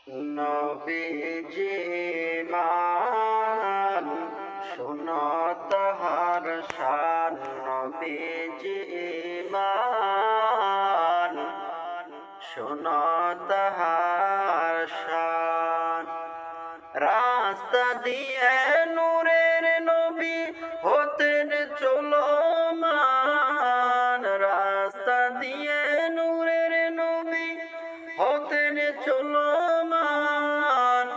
নবীজি মান শোনো তাহার শান। নবীজি মান শোনো তাহার শান। রাস্তা দিয়ে নূরের নবী হতেন চলমান। রাস্তা দিয়ে নূরের নবী হতেন চলমান।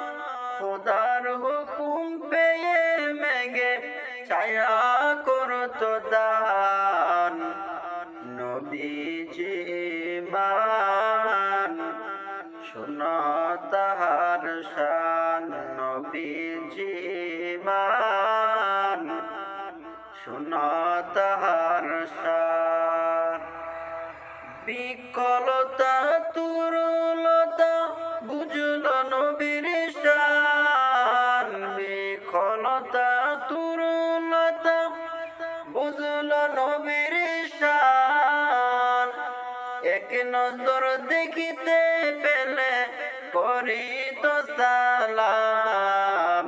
খোদার হুকুম পেয়ে মেঘে ছায়া করত দান। নবীজি মান শোনো তাহার শান। নবীজি মান শোনো তাহার শান। বিকলতা তুরলতা বুঝল নবীর শান। বিকলতা তুরলতা বুঝল নবীর শান। এক নজর দেখিতে পেলে করিত সালাম।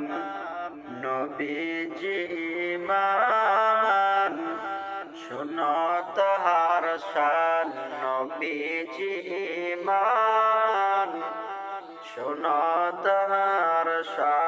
নবীজি মান শোনো তাহার শান। নবীজি মান শোনো তাহার শান।